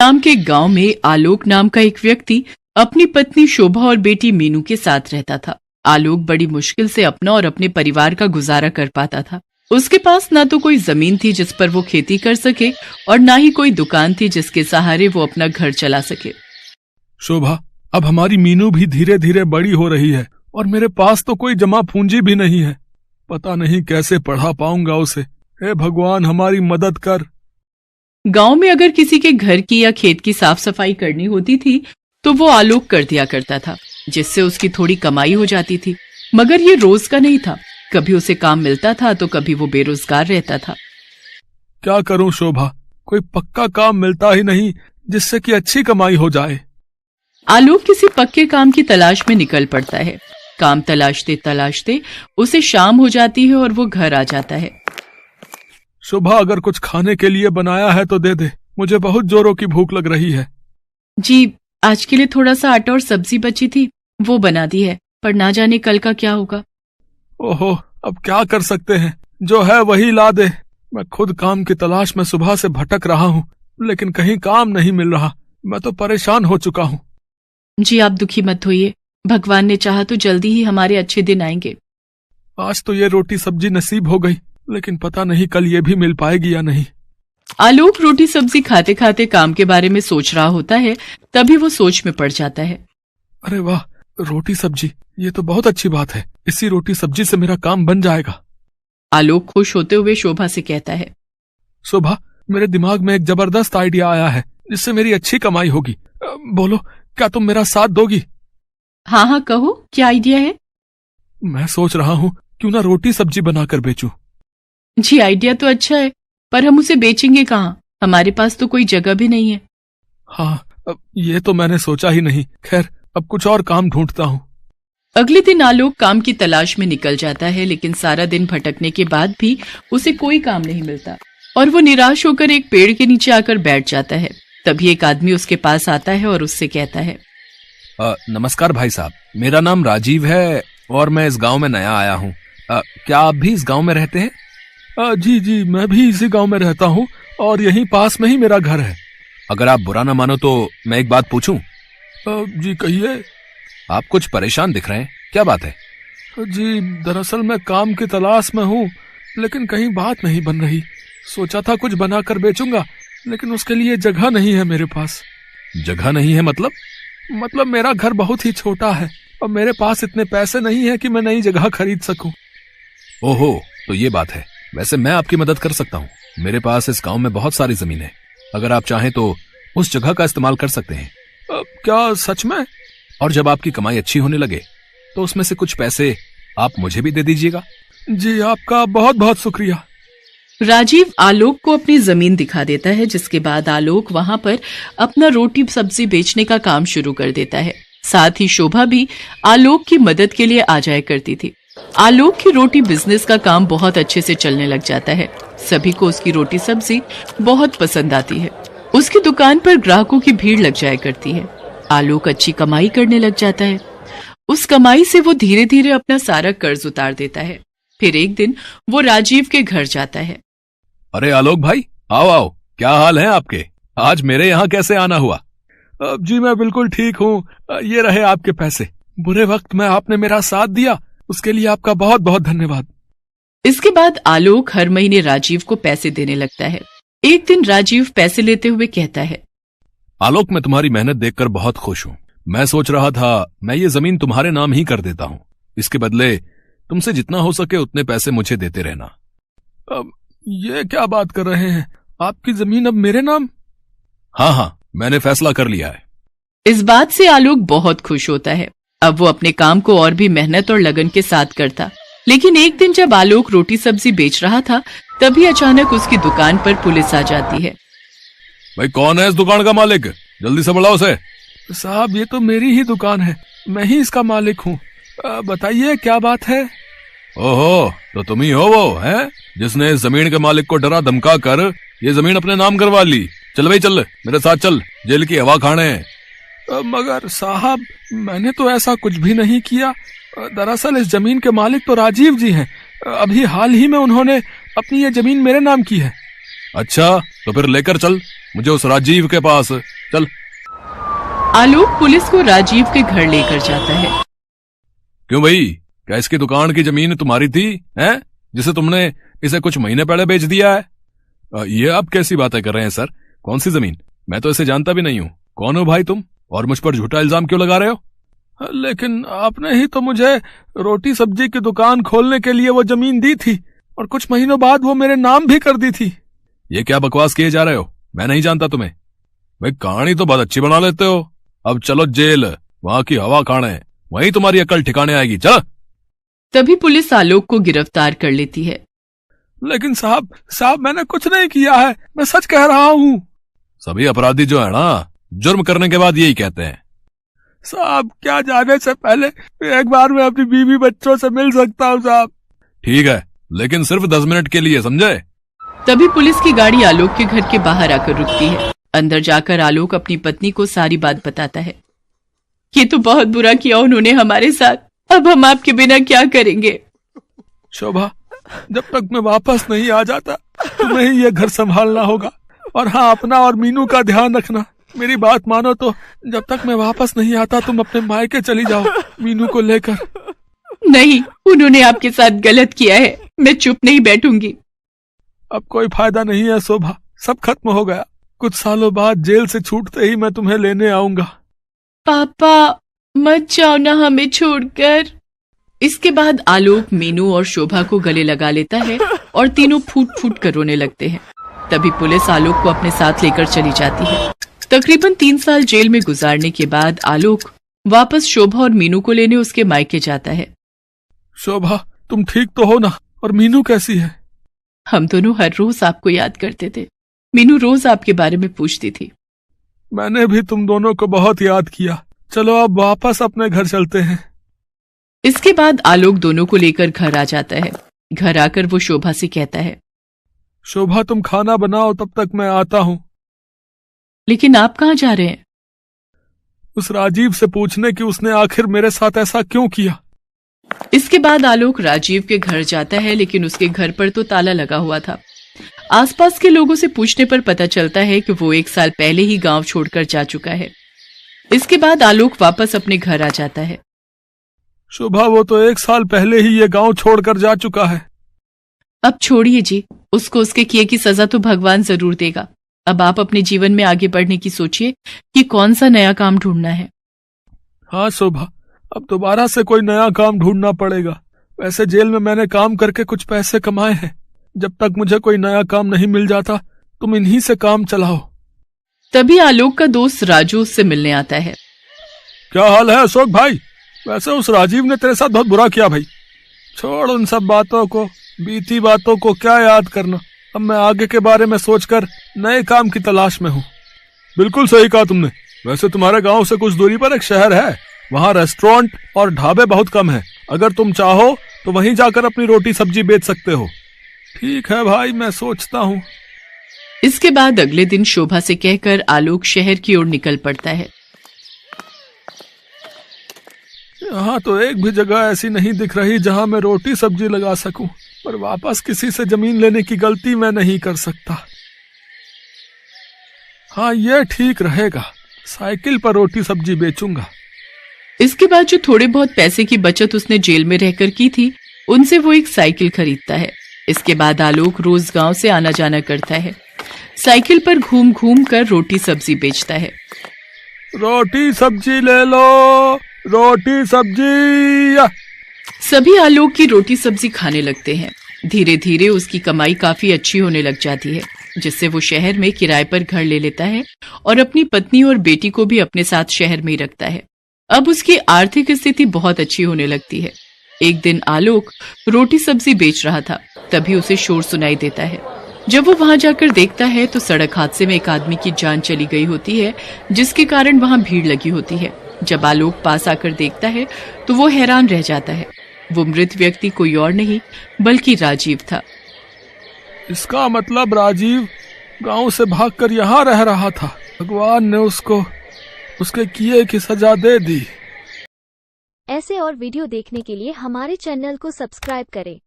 नाम के गांव में आलोक नाम का एक व्यक्ति अपनी पत्नी शोभा और बेटी मीनू के साथ रहता था। आलोक बड़ी मुश्किल से अपना और अपने परिवार का गुजारा कर पाता था। उसके पास ना तो कोई जमीन थी जिस पर वो खेती कर सके और ना ही कोई दुकान थी जिसके सहारे वो अपना घर चला सके। शोभा, अब हमारी मीनू भी धीरे धीरे बड़ी हो रही है और मेरे पास तो कोई जमा पूंजी भी नहीं है। पता नहीं कैसे पढ़ा पाऊंगा उसे। हे भगवान, हमारी मदद कर। गांव में अगर किसी के घर की या खेत की साफ सफाई करनी होती थी तो वो आलोक कर दिया करता था, जिससे उसकी थोड़ी कमाई हो जाती थी। मगर ये रोज का नहीं था, कभी उसे काम मिलता था तो कभी वो बेरोजगार रहता था। क्या करूं शोभा, कोई पक्का काम मिलता ही नहीं जिससे कि अच्छी कमाई हो जाए। आलोक किसी पक्के काम की तलाश में निकल पड़ता है। काम तलाशते तलाशते उसे शाम हो जाती है और वो घर आ जाता है। शोभा, अगर कुछ खाने के लिए बनाया है तो दे दे, मुझे बहुत जोरों की भूख लग रही है। जी, आज के लिए थोड़ा सा आटा और सब्जी बची थी, वो बना दी है, पर ना जाने कल का क्या होगा। ओहो, अब क्या कर सकते हैं, जो है वही ला दे। मैं खुद काम की तलाश में सुबह से भटक रहा हूँ, लेकिन कहीं काम नहीं मिल रहा। मैं तो परेशान हो चुका हूँ। जी, आप दुखी मत होइए, भगवान ने चाहा तो जल्दी ही हमारे अच्छे दिन आएंगे। आज तो ये रोटी सब्जी नसीब हो गई, लेकिन पता नहीं कल ये भी मिल पाएगी या नहीं। आलोक रोटी सब्जी खाते खाते काम के बारे में सोच रहा होता है, तभी वो सोच में पड़ जाता है। अरे वाह, रोटी सब्जी, ये तो बहुत अच्छी बात है। इसी रोटी सब्जी से मेरा काम बन जाएगा। आलोक खुश होते हुए शोभा से कहता है, शोभा, मेरे दिमाग में एक जबरदस्त आइडिया आया है जिससे मेरी अच्छी कमाई होगी। बोलो, क्या तुम मेरा साथ दोगी? हाँ हाँ, कहो, क्या आइडिया है? मैं सोच रहा हूँ क्यों ना रोटी सब्जी बनाकर बेचूं। जी, आइडिया तो अच्छा है, पर हम उसे बेचेंगे कहाँ? हमारे पास तो कोई जगह भी नहीं है। हाँ, ये तो मैंने सोचा ही नहीं। खैर, अब कुछ और काम ढूंढता हूँ। अगले दिन आलोक काम की तलाश में निकल जाता है, लेकिन सारा दिन भटकने के बाद भी उसे कोई काम नहीं मिलता और वो निराश होकर एक पेड़ के नीचे आकर बैठ जाता है। तभी एक आदमी उसके पास आता है और उससे कहता है, नमस्कार भाई साहब, मेरा नाम राजीव है और मैं इस गांव में नया आया हूँ। क्या आप भी इस गांव में रहते हैं? जी जी, मैं भी इसी गांव में रहता हूँ और यहीं पास में ही मेरा घर है। अगर आप बुरा ना मानो तो मैं एक बात पूछूं? जी कहिए। आप कुछ परेशान दिख रहे हैं, क्या बात है? जी, दरअसल मैं काम की तलाश में हूँ, लेकिन कहीं बात नहीं बन रही। सोचा था कुछ बनाकर बेचूंगा, लेकिन उसके लिए जगह नहीं है मेरे पास। जगह नहीं है मतलब? मतलब मेरा घर बहुत ही छोटा है और मेरे पास इतने पैसे नहीं है कि मैं नई जगह खरीद सकूं। ओहो, तो ये बात है। वैसे मैं आपकी मदद कर सकता हूँ। मेरे पास इस गांव में बहुत सारी जमीन है। अगर आप चाहें तो उस जगह का इस्तेमाल कर सकते हैं। क्या सच में? और जब आपकी कमाई अच्छी होने लगे तो उसमें से कुछ पैसे आप मुझे भी दे दीजिएगा। जी, आपका बहुत बहुत शुक्रिया। राजीव आलोक को अपनी जमीन दिखा देता है, जिसके बाद आलोक वहां पर अपना रोटी सब्जी बेचने का काम शुरू कर देता है। साथ ही शोभा भी आलोक की मदद के लिए आ जाया करती थी। आलोक की रोटी बिजनेस का काम बहुत अच्छे से चलने लग जाता है। सभी को उसकी रोटी सब्जी बहुत पसंद आती है। उसकी दुकान पर ग्राहकों की भीड़ लग जाया करती है। आलोक अच्छी कमाई करने लग जाता है। उस कमाई से वो धीरे धीरे अपना सारा कर्ज उतार देता है। फिर एक दिन वो राजीव के घर जाता है। अरे आलोक भाई, आओ आओ, क्या हाल है आपके? आज मेरे यहाँ कैसे आना हुआ? जी मैं बिल्कुल ठीक हूँ। ये रहे आपके पैसे। बुरे वक्त में आपने मेरा साथ दिया, उसके लिए आपका बहुत बहुत धन्यवाद। इसके बाद आलोक हर महीने राजीव को पैसे देने लगता है। एक दिन राजीव पैसे लेते हुए कहता है, आलोक, मैं तुम्हारी मेहनत देखकर बहुत खुश हूँ। मैं सोच रहा था मैं ये जमीन तुम्हारे नाम ही कर देता हूँ। इसके बदले तुमसे जितना हो सके उतने पैसे मुझे देते रहना। ये क्या बात कर रहे हैं? आपकी जमीन अब मेरे नाम? हाँ हाँ, मैंने फैसला कर लिया है। इस बात से आलोक बहुत खुश होता है। अब वो अपने काम को और भी मेहनत और लगन के साथ करता। लेकिन एक दिन जब आलोक रोटी सब्जी बेच रहा था, तभी अचानक उसकी दुकान पर पुलिस आ जाती है। भाई, कौन है इस दुकान का मालिक? जल्दी से बुलाओ उसे। साहब, ये तो मेरी ही दुकान है, मैं ही इसका मालिक हूँ। बताइए क्या बात है? ओहो, तो तुम ही हो वो हैं जिसने इस जमीन के मालिक को डरा धमका कर ये जमीन अपने नाम करवा ली। चल भाई चल, मेरे साथ चल, जेल की हवा खाने। मगर साहब, मैंने तो ऐसा कुछ भी नहीं किया। दरअसल इस जमीन के मालिक तो राजीव जी हैं। अभी हाल ही में उन्होंने अपनी ये जमीन मेरे नाम की है। अच्छा, तो फिर लेकर चल, मुझे उस राजीव के पास। चल। आलोक पुलिस को राजीव के घर लेकर जाता है। क्यों भाई, क्या इसकी दुकान की जमीन तुम्हारी थी, हैं? जिसे तुमने इसे कुछ महीने पहले बेच दिया है? ये आप कैसी बातें कर रहे हैं सर? कौन सी जमीन? मैं तो इसे जानता भी नहीं हूँ। कौन हो भाई तुम, और मुझ पर झूठा इल्जाम क्यों लगा रहे हो? लेकिन आपने ही तो मुझे रोटी सब्जी की दुकान खोलने के लिए वो जमीन दी थी, और कुछ महीनों बाद वो मेरे नाम भी कर दी थी। ये क्या बकवास किए जा रहे हो? मैं नहीं जानता तुम्हें। भाई कहानी तो बहुत अच्छी बना लेते हो। अब चलो जेल, वहां की हवा खाने, वहीं तुम्हारी अकल ठिकाने आएगी। चल। तभी पुलिस आलोक को गिरफ्तार कर लेती है। लेकिन साहब मैंने कुछ नहीं किया है, मैं सच कह रहा हूँ। सभी अपराधी जो है ना, जुर्म करने के बाद यही कहते हैं। साहब क्या जाने से पहले एक बार मैं अपनी बीवी बच्चों से मिल सकता हूँ साहब? ठीक है, लेकिन सिर्फ 10 मिनट के लिए, समझे? तभी पुलिस की गाड़ी आलोक के घर के बाहर आकर रुकती है। अंदर जाकर आलोक अपनी पत्नी को सारी बात बताता है। ये तो बहुत बुरा किया उन्होंने हमारे साथ, अब हम आपके बिना क्या करेंगे? शोभा, जब तक मैं वापस नहीं आ जाता तुम्हें ही ये घर संभालना होगा, और हाँ, अपना और मीनू का ध्यान रखना। मेरी बात मानो तो जब तक मैं वापस नहीं आता तुम अपने मायके चली जाओ मीनू को लेकर। नहीं, उन्होंने आपके साथ गलत किया है, मैं चुप नहीं बैठूंगी। अब कोई फायदा नहीं है शोभा, सब खत्म हो गया। कुछ सालों बाद जेल से छूटते ही मैं तुम्हें लेने आऊंगा। पापा मत जाओ ना हमें छोड़कर। इसके बाद आलोक मीनू और शोभा को गले लगा लेता है और तीनों फूट फूट कर रोने लगते हैं। तभी पुलिस आलोक को अपने साथ लेकर चली जाती है। तकरीबन 3 साल जेल में गुजारने के बाद आलोक वापस शोभा और मीनू को लेने उसके मायके जाता है। शोभा, तुम ठीक तो हो ना? और मीनू कैसी है? हम दोनों हर रोज आपको याद करते थे। मीनू रोज आपके बारे में पूछती थी। मैंने भी तुम दोनों को बहुत याद किया। चलो अब वापस अपने घर चलते हैं। इसके बाद आलोक दोनों को लेकर घर आ जाता है। घर आकर वो शोभा से कहता है, शोभा तुम खाना बनाओ, तब तक मैं आता हूँ। लेकिन आप कहाँ जा रहे हैं? उस राजीव से पूछने की उसने आखिर मेरे साथ ऐसा क्यों किया। इसके बाद आलोक राजीव के घर जाता है, लेकिन उसके घर पर तो ताला लगा हुआ था। आसपास के लोगों से पूछने पर पता चलता है कि वो 1 साल पहले ही गांव छोड़कर जा चुका है। इसके बाद आलोक वापस अपने घर आ जाता है। शोभा, वो तो 1 साल पहले ही ये गांव छोड़कर जा चुका है। अब छोड़िए जी, उसको उसके किए की सजा तो भगवान जरूर देगा। अब आप अपने जीवन में आगे बढ़ने की सोचिए कि कौन सा नया काम ढूंढना है। हाँ शोभा, अब दोबारा से कोई नया काम ढूंढना पड़ेगा। वैसे जेल में मैंने काम करके कुछ पैसे कमाए हैं। जब तक मुझे कोई नया काम नहीं मिल जाता तुम इन्हीं से काम चलाओ। तभी आलोक का दोस्त राजू उससे मिलने आता है। क्या हाल है अशोक भाई? वैसे उस राजीव ने तेरे साथ बहुत बुरा किया भाई। छोड़ उन सब बातों को, बीती बातों को क्या याद करना। अब मैं आगे के बारे में सोचकर नए काम की तलाश में हूँ। बिल्कुल सही कहा तुमने। वैसे तुम्हारे गांव से कुछ दूरी पर एक शहर है, वहाँ रेस्टोरेंट और ढाबे बहुत कम हैं। अगर तुम चाहो तो वहीं जाकर अपनी रोटी सब्जी बेच सकते हो। ठीक है भाई, मैं सोचता हूँ। इसके बाद अगले दिन शोभा से कहकर आलोक शहर की ओर निकल पड़ता है। यहाँ तो एक भी जगह ऐसी नहीं दिख रही जहाँ मैं रोटी सब्जी लगा सकूं, पर वापस किसी से जमीन लेने की गलती मैं नहीं कर सकता। हाँ, ये ठीक रहेगा, साइकिल पर रोटी सब्जी बेचूंगा। इसके बाद जो थोड़े बहुत पैसे की बचत उसने जेल में रहकर की थी, उनसे वो एक साइकिल खरीदता है। इसके बाद आलोक रोज गांव से आना जाना करता है। साइकिल पर घूम घूम कर रोटी सब्जी बेचता है। रोटी सब्जी ले लो, रोटी सब्जी। सभी आलोक की रोटी सब्जी खाने लगते हैं। धीरे धीरे उसकी कमाई काफी अच्छी होने लग जाती है, जिससे वो शहर में किराए पर घर ले लेता है और अपनी पत्नी और बेटी को भी अपने साथ शहर में ही रखता है। अब उसकी आर्थिक स्थिति बहुत अच्छी होने लगती है। एक दिन आलोक रोटी सब्जी बेच रहा था, तभी उसे शोर सुनाई देता है। जब वो वहां जाकर देखता है तो सड़क हादसे में एक आदमी की जान चली गई होती है, जिसके कारण वहां भीड़ लगी होती है। जब आलोक पास आकर देखता है तो वो हैरान रह जाता है। वो मृत व्यक्ति कोई और नहीं बल्कि राजीव था। इसका मतलब राजीव गांव से भागकर यहाँ रह रहा था। भगवान ने उसको उसके किए की सजा दे दी। ऐसे और वीडियो देखने के लिए हमारे चैनल को सब्सक्राइब करें।